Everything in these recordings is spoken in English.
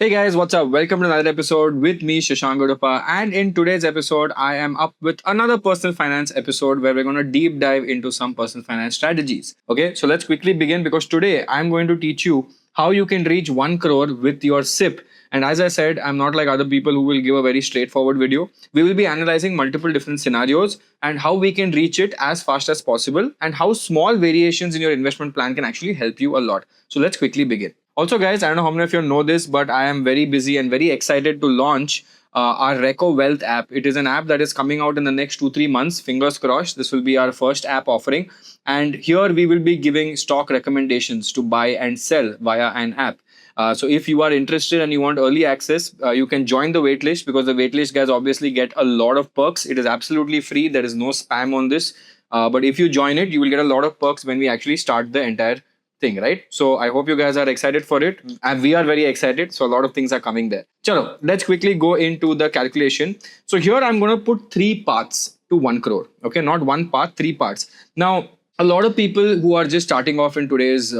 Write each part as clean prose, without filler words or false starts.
Hey guys, what's up? Welcome to another episode with me, Shashank Godappa. And in today's episode, I am up with another personal finance episode where we're going to deep dive into some personal finance strategies. Okay, so let's quickly begin because today I'm going to teach you how you can reach 1 crore with your SIP. And as I said, I'm not like other people who will give a very straightforward video. We will be analyzing multiple different scenarios and how we can reach it as fast as possible and how small variations in your investment plan can actually help you a lot. So let's quickly begin. Also, guys, I don't know how many of you know this, but I am very busy and very excited to launch our Reco Wealth app. It is an app that is coming out in the next 2-3 months. Fingers crossed. This will be our first app offering. And here we will be giving stock recommendations to buy and sell via an app. So if you are interested and you want early access, you can join the waitlist because the waitlist guys obviously get a lot of perks. It is absolutely free. There is no spam on this. But if you join it, you will get a lot of perks when we actually start the entire thing, right? So I hope you guys are excited for it. And we are very excited. So a lot of things are coming there. Chalo, let's quickly go into the calculation. So here I'm going to put 3 paths to 1 crore. Okay, not one path, 3 parts. Now, a lot of people who are just starting off in today's,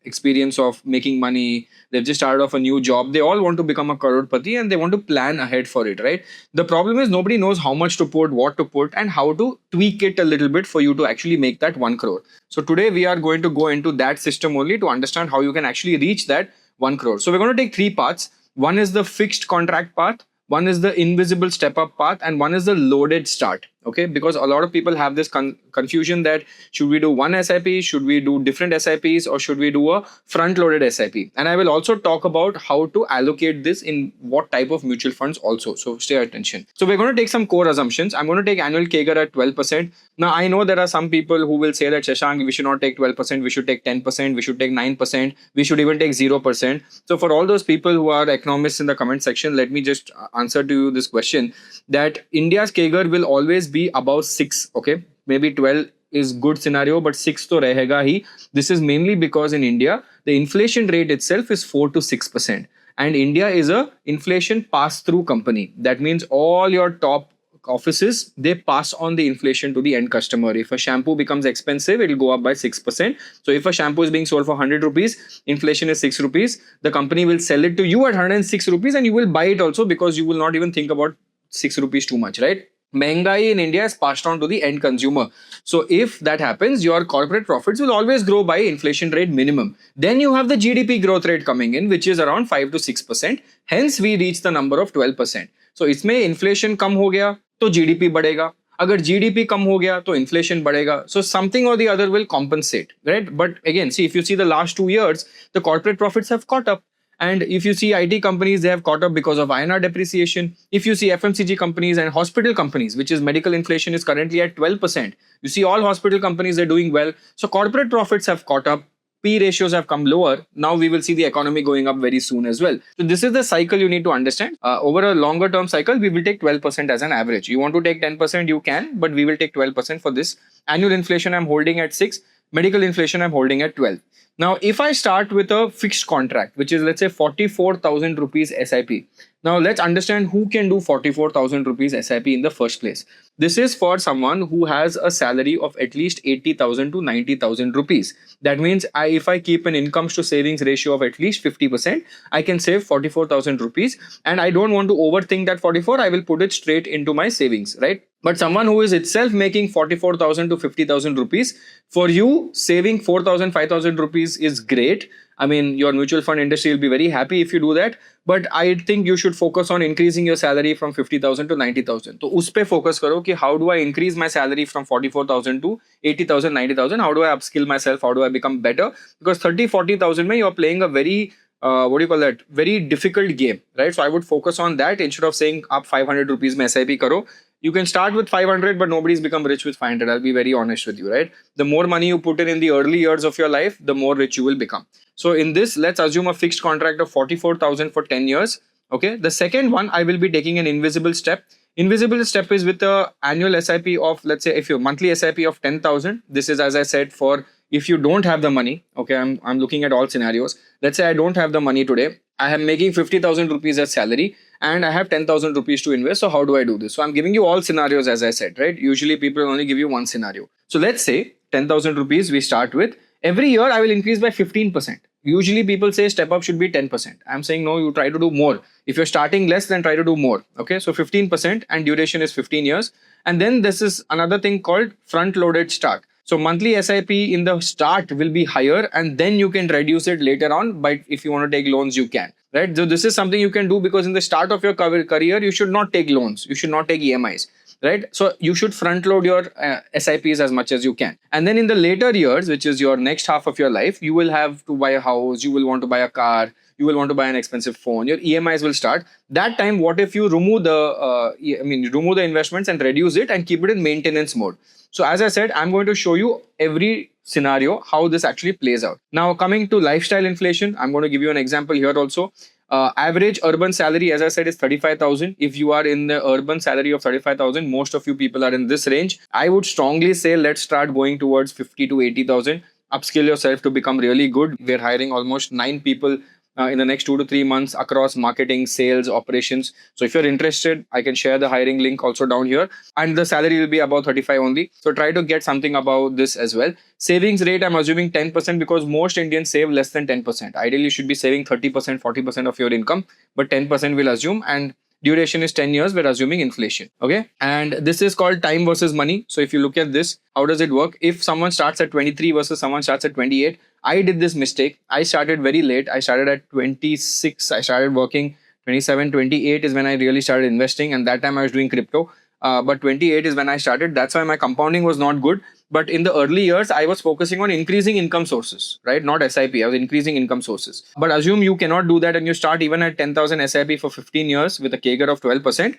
experience of making money, they've just started off a new job, they all want to become a crorepati and they want to plan ahead for it, right? The problem is nobody knows how much to put, what to put, and how to tweak it a little bit for you to actually make that 1 crore. So today we are going to go into that system only to understand how you can actually reach that 1 crore. So we're going to take 3 parts. One is the fixed contract path, one is the invisible step up path, and one is the loaded start. Okay, because a lot of people have this confusion that should we do one SIP, should we do different SIPs, or should we do a front loaded SIP? And I will also talk about how to allocate this in what type of mutual funds also. So stay attention. So we're going to take some core assumptions. I'm going to take annual CAGR at 12%. Now I know there are some people who will say that Shashank, we should not take 12%, we should take 10%, we should take 9%, we should even take 0%. So for all those people who are economists in the comment section, let me just answer to you this question that India's CAGR will always be above 6. Okay, maybe 12 is good scenario, but 6 to rahega hi. This is mainly because in India the inflation rate itself is 4 to 6%, and India is a inflation pass through company. That means all your top offices, they pass on the inflation to the end customer. If a shampoo becomes expensive, it will go up by 6%. So if a shampoo is being sold for 100 rupees, inflation is 6 rupees, the company will sell it to you at 106 rupees and you will buy it also because you will not even think about 6 rupees too much, right? Mengai in India is passed on to the end consumer. So if that happens, your corporate profits will always grow by inflation rate minimum. Then you have the GDP growth rate coming in, which is around 5 to 6%. Hence, we reach the number of 12%. So इसमें inflation कम हो गया तो GDP बढ़ेगा. अगर GDP कम हो गया तो inflation बढ़ेगा. So something or the other will compensate, right? But again, see, if you see the last 2 years, the corporate profits have caught up. And if you see IT companies, they have caught up because of INR depreciation. If you see FMCG companies and hospital companies, which is medical inflation is currently at 12%. You see all hospital companies are doing well. So corporate profits have caught up. P ratios have come lower. Now we will see the economy going up very soon as well. So this is the cycle you need to understand. Over a longer term cycle, we will take 12% as an average. You want to take 10%, you can, but we will take 12% for this. Annual inflation I'm holding at 6. Medical inflation I'm holding at 12. Now, if I start with a fixed contract, which is let's say 44,000 rupees SIP. Now, let's understand who can do 44,000 rupees SIP in the first place. This is for someone who has a salary of at least 80,000 to 90,000 rupees. That means if I keep an incomes to savings ratio of at least 50%, I can save 44,000 rupees. And I don't want to overthink that 44. I will put it straight into my savings, right? But someone who is itself making 44,000 to 50,000 rupees, for you, saving 4,000, 5,000 rupees is great. I mean, your mutual fund industry will be very happy if you do that. But I think you should focus on increasing your salary from 50,000 to 90,000. So, उस पे focus करो कि how do I increase my salary from 44,000 to 80,000, 90,000? How do I upskill myself? How do I become better? Because 30, 40,000 mein you're playing a very very difficult game, right? So I would focus on that instead of saying up 500 rupees mein SIP karo. You can start with 500, but nobody's become rich with 500. I'll be very honest with you, right? The more money you put in the early years of your life, the more rich you will become. So in this, let's assume a fixed contract of 44,000 for 10 years. Okay. The second one, I will be taking an invisible step. Invisible step is with the annual SIP of, let's say, if your monthly SIP of 10,000. This is, as I said, for if you don't have the money. Okay. I'm looking at all scenarios. Let's say I don't have the money today. I am making 50,000 rupees as salary and I have 10,000 rupees to invest. So how do I do this? So I'm giving you all scenarios, as I said, right? Usually people only give you one scenario. So let's say 10,000 rupees we start with. Every year I will increase by 15%. Usually people say step up should be 10%. I'm saying no, you try to do more. If you're starting less, then try to do more. Okay, so 15% and duration is 15 years. And then this is another thing called front loaded start. So monthly SIP in the start will be higher, and then you can reduce it later on. But if you want to take loans, you can, right? So this is something you can do, because in the start of your career, you should not take loans. You should not take EMIs, right? So you should front load your SIPs as much as you can. And then in the later years, which is your next half of your life, you will have to buy a house, you will want to buy a car, you will want to buy an expensive phone, your EMIs will start. That time, what if you remove remove the investments and reduce it and keep it in maintenance mode? So as I said, I'm going to show you every scenario how this actually plays out. Now coming to lifestyle inflation, I'm going to give you an example here also. Average urban salary, as I said, is 35,000. If you are in the urban salary of 35,000, most of you people are in this range. I would strongly say let's start going towards 50 to 80,000. Upskill yourself to become really good. We're hiring almost 9 people in the next 2 to 3 months across marketing, sales, operations. So if you're interested, I can share the hiring link also down here. And the salary will be about 35 only. So try to get something about this as well. Savings rate, I'm assuming 10%, because most Indians save less than 10%. Ideally, you should be saving 30%, 40% of your income, but 10% will assume. And duration is 10 years. We're assuming inflation. Okay. And this is called time versus money. So if you look at this, how does it work? If someone starts at 23 versus someone starts at 28, I did this mistake. I started very late. I started at 26. I started working 27, 28 is when I really started investing. And that time I was doing crypto. But 28 is when I started. That's why my compounding was not good. But in the early years, I was focusing on increasing income sources, right? Not SIP. I was increasing income sources. But assume you cannot do that and you start even at 10,000 SIP for 15 years with a CAGR of 12%.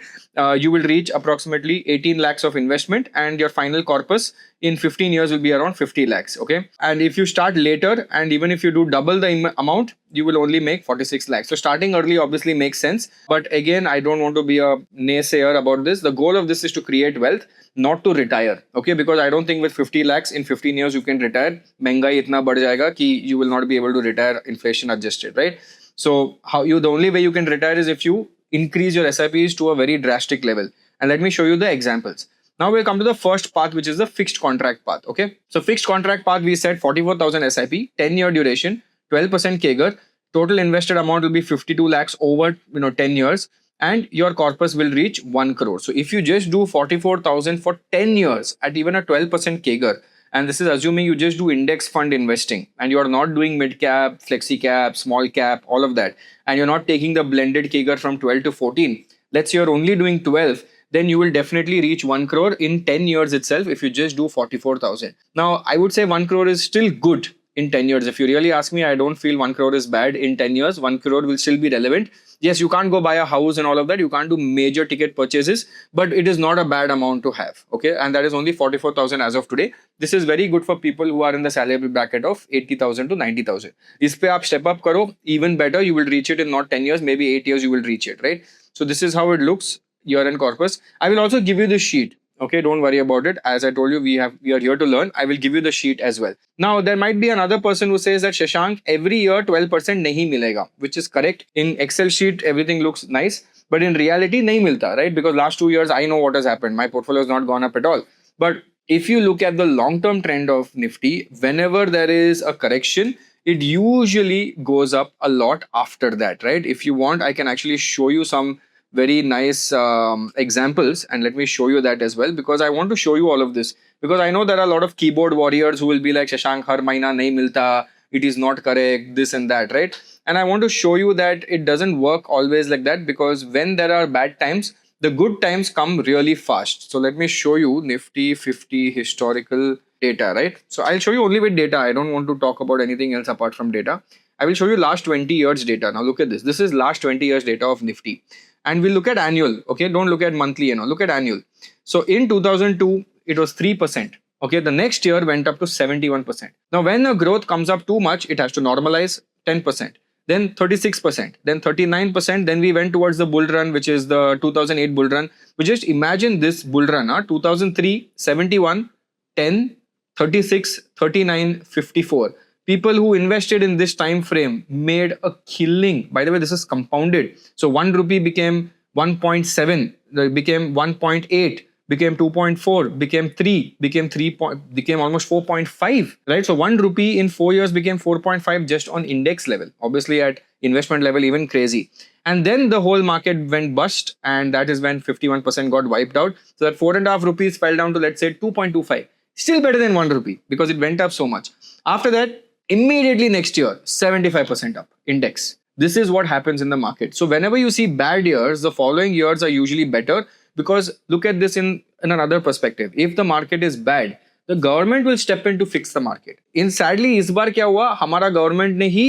You will reach approximately 18 lakhs of investment, and your final corpus in 15 years will be around 50 lakhs. Okay. And if you start later, and even if you do double the amount, you will only make 46 lakhs. So starting early obviously makes sense. But again, I don't want to be a naysayer about this. The goal of this is to create wealth, not to retire. Okay. Because I don't think with 50 lakhs in 15 years you can retire. महंगाई इतना बढ़ जाएगा कि you will not be able to retire inflation adjusted, right? So the only way you can retire is if you increase your SIPs to a very drastic level. And let me show you the examples. Now we'll come to the first path, which is the fixed contract path. Okay. So fixed contract path, we said 44,000 SIP, 10-year duration, 12% CAGR. Total invested amount will be 52 lakhs over 10 years. And your corpus will reach 1 crore. So if you just do 44,000 for 10 years at even a 12% CAGR, and this is assuming you just do index fund investing and you are not doing mid cap, flexi cap, small cap, all of that, and you're not taking the blended CAGR from 12 to 14, let's say you're only doing 12, then you will definitely reach 1 crore in 10 years itself if you just do 44,000. Now, I would say 1 crore is still good in 10 years. If you really ask me, I don't feel 1 crore is bad in 10 years. 1 crore will still be relevant. Yes, you can't go buy a house and all of that. You can't do major ticket purchases, but it is not a bad amount to have. Okay. And that is only 44,000 as of today. This is very good for people who are in the salary bracket of 80,000 to 90,000. Is pe aap step up karo, even better. You will reach it in not 10 years, maybe 8 years you will reach it, right? So this is how it looks, year-end corpus. I will also give you the sheet. Okay, don't worry about it. As I told you, we are here to learn. I will give you the sheet as well. Now, there might be another person who says that Shashank, every year 12% nahi milega, which is correct. In Excel sheet, everything looks nice, but in reality, nahi milta, right? Because last 2 years, I know what has happened. My portfolio has not gone up at all. But if you look at the long-term trend of Nifty, whenever there is a correction, it usually goes up a lot after that, right? If you want, I can actually show you some very nice examples, and let me show you that as well, because I want to show you all of this, because I know there are a lot of keyboard warriors who will be like, Shashank, har mahina nahi milta, it is not correct, this and that, right? And I want to show you that it doesn't work always like that, because when there are bad times, the good times come really fast. So let me show you Nifty 50 historical data, right? So I'll show you only with data. I don't want to talk about anything else apart from data. I will show you last 20 years data. Now look at this. This is last 20 years data of Nifty. And we'll look at annual. Okay, don't look at monthly, look at annual. So in 2002, it was 3%. Okay, the next year went up to 71%. Now, when the growth comes up too much, it has to normalize 10%, then 36%, then 39%. Then we went towards the bull run, which is the 2008 bull run. But just imagine this bull run, 2003, 71, 10, 36, 39, 54. People who invested in this time frame made a killing. By the way, this is compounded. So 1 rupee became 1.7, became 1.8, became 2.4, became 3, became 3 point, became almost 4.5, right? So 1 rupee in 4 years became 4.5 just on index level. Obviously at investment level, even crazy. And then the whole market went bust, and that is when 51% got wiped out. So that 4.5 rupees fell down to, let's say, 2.25. Still better than 1 rupee because it went up so much. After that, immediately next year, 75% up index. This is what happens in the market. So whenever you see bad years, the following years are usually better, because look at this in another perspective. If the market is bad, the government will step in to fix the market. In sadly, इस बार क्या हुआ, हमारा government ने ही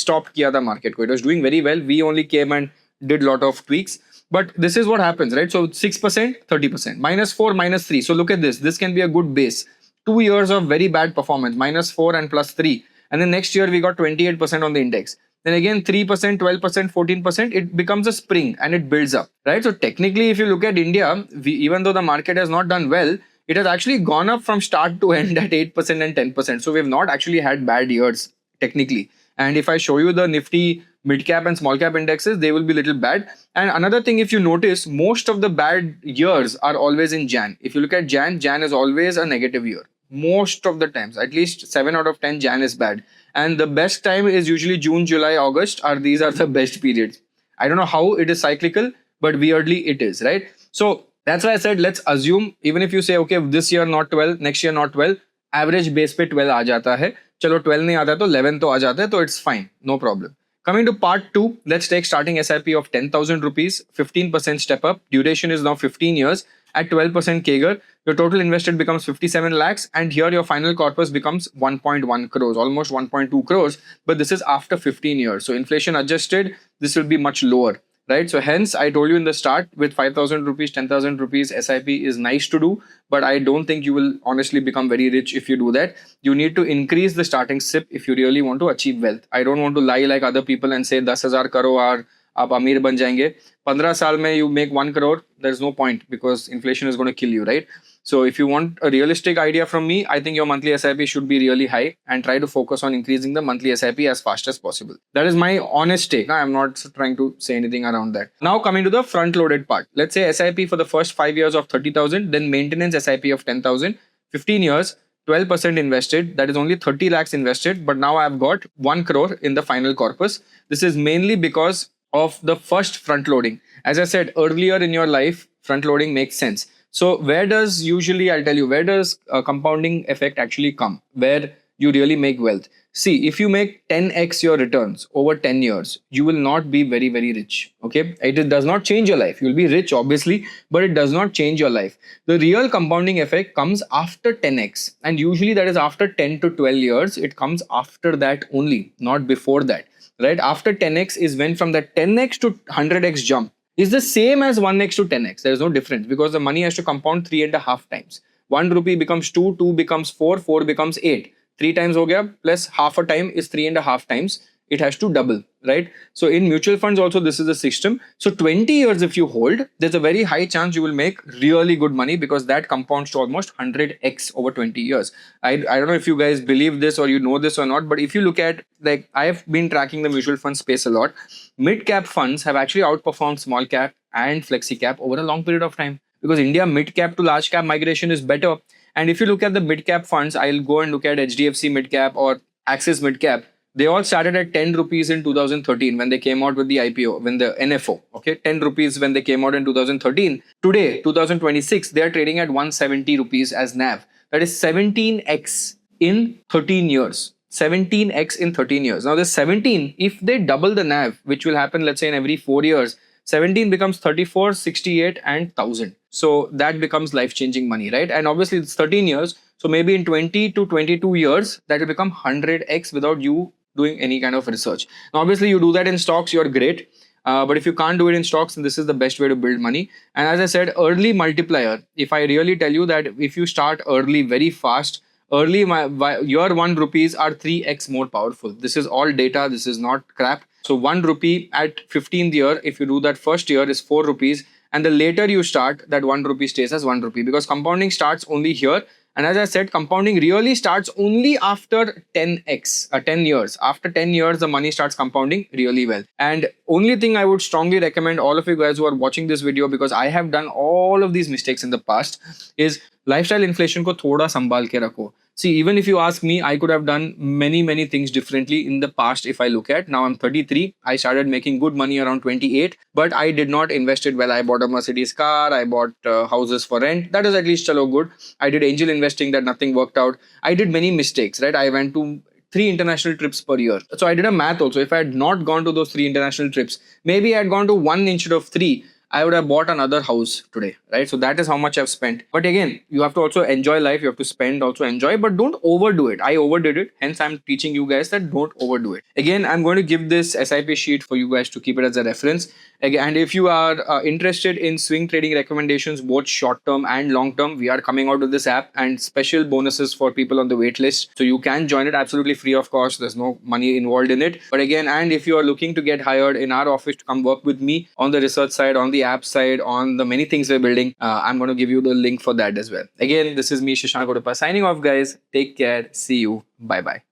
stop किया था market को. It was doing very well. We only came and did lot of tweaks. But this is what happens, right? So 6%, 30%, -4, -3. So look at this. This can be a good base. 2 years of very bad performance, -4 and +3. And then next year we got 28% on the index. Then again 3%, 12%, 14%, it becomes a spring and it builds up, right? So technically, if you look at India, even though the market has not done well, it has actually gone up from start to end at 8% and 10%. So we've not actually had bad years technically. And if I show you the Nifty mid cap and small cap indexes, they will be little bad. And another thing, if you notice, most of the bad years are always in Jan. If you look at Jan is always a negative year. Most of the times, at least 7 out of 10, Jan is bad. And the best time is usually June, July, August. These are the best periods. I don't know how it is cyclical, but weirdly it is, right? So that's why I said, let's assume, even if you say, okay, this year not 12, next year not 12, average base पे 12 आ जाता है. चलो 12 नहीं आता है तो 11 तो आ जाता है, तो it's fine, no problem. Coming to part 2, let's take starting SIP of 10,000 rupees, 15% step up. Duration is now 15 years. At 12% CAGR, your total invested becomes 57 lakhs, and here your final corpus becomes 1.1 crores, almost 1.2 crores. But this is after 15 years. So inflation adjusted, this will be much lower, right? So hence, I told you in the start, with 5,000 rupees, 10,000 rupees, SIP is nice to do, but I don't think you will honestly become very rich if you do that. You need to increase the starting SIP if you really want to achieve wealth. I don't want to lie like other people and say 10,000 crore आप अमीर बन जाएंगे. 15 साल में you make 1 crore, there's no point because inflation is going to kill you, right? So if you want a realistic idea from me, I think your monthly SIP should be really high, and try to focus on increasing the monthly SIP as fast as possible. That is my honest take. I'm not trying to say anything around that. Now coming to the front loaded part. Let's say SIP for the first 5 years of 30,000, then maintenance SIP of 10,000, 15 years, 12% invested. That is only 30 lakhs invested, but now I've got 1 crore in the final corpus. This is mainly because of the first front loading. As I said earlier in your life, front loading makes sense. So where does usually, I'll tell you, where does a compounding effect actually come? Where you really make wealth. See, if you make 10x your returns over 10 years, you will not be very, very rich. Okay. It does not change your life. You'll be rich, obviously, but it does not change your life. The real compounding effect comes after 10x. And usually that is after 10 to 12 years. It comes after that only, not before that. Right? After 10x is when from that 10x to 100x jump is the same as 1x to 10x. There is no difference because the money has to compound 3.5 times. 1 rupee becomes 2, 2 becomes 4, 4 becomes 8. 3 times ho gaya, plus half a time is 3.5 times. It has to double, right? So in mutual funds also, this is the system. So 20 years if you hold, there's a very high chance you will make really good money because that compounds to almost 100x over 20 years. I don't know if you guys believe this or you know this or not, but if you look at, like, I've been tracking the mutual fund space a lot. Mid-cap funds have actually outperformed small cap and flexi cap over a long period of time because India mid-cap to large cap migration is better. And if you look at the mid-cap funds, I'll go and look at HDFC mid-cap or Axis mid-cap. They all started at 10 rupees in 2013 when they came out with the IPO, when the NFO, okay, 10 rupees when they came out in 2013. Today, 2026, they are trading at 170 rupees as NAV. That is 17x in 13 years. 17x in 13 years. Now, this 17, if they double the NAV, which will happen, let's say, in every 4 years, 17 becomes 34, 68, and 1000. So that becomes life-changing money, right? And obviously, it's 13 years. So maybe in 20 to 22 years, that will become 100x without you doing any kind of research. Now, obviously, you do that in stocks, you're great. But if you can't do it in stocks, then this is the best way to build money. And as I said, early multiplier, if I really tell you that if you start early, very fast, early, your 1 rupees are 3x more powerful. This is all data. This is not crap. So 1 rupee at 15th year, if you do that first year, is 4 rupees. And the later you start, that 1 rupee stays as 1 rupee because compounding starts only here. And as I said, compounding really starts only after 10x, 10 years. After 10 years, the money starts compounding really well. And only thing I would strongly recommend all of you guys who are watching this video, because I have done all of these mistakes in the past, is lifestyle inflation ko thoda sambal ke rakho. See, even if you ask me, I could have done many things differently in the past. If I look at now, I'm 33. I started making good money around 28, but I did not invest it well. I bought a Mercedes car. I bought houses for rent. That is at least chalo good. I did angel investing, that nothing worked out. I did many mistakes, right? I went to 3 international trips per year. So I did a math also. If I had not gone to those 3 international trips, maybe I had gone to one instead of three, I would have bought another house today, right? So that is how much I've spent. But again, you have to also enjoy life. You have to spend, also enjoy, but don't overdo it. I overdid it. Hence, I'm teaching you guys that don't overdo it. Again, I'm going to give this SIP sheet for you guys to keep it as a reference. Again, and if you are interested in swing trading recommendations, both short term and long term, we are coming out with this app and special bonuses for people on the wait list. So you can join it absolutely free of cost. There's no money involved in it. But again, and if you are looking to get hired in our office to come work with me on the research side, on the app side, on the many things we're building, I'm going to give you the link for that as well. Again, this is me, Shashank Godapa, signing off, guys. Take care. See you. Bye bye.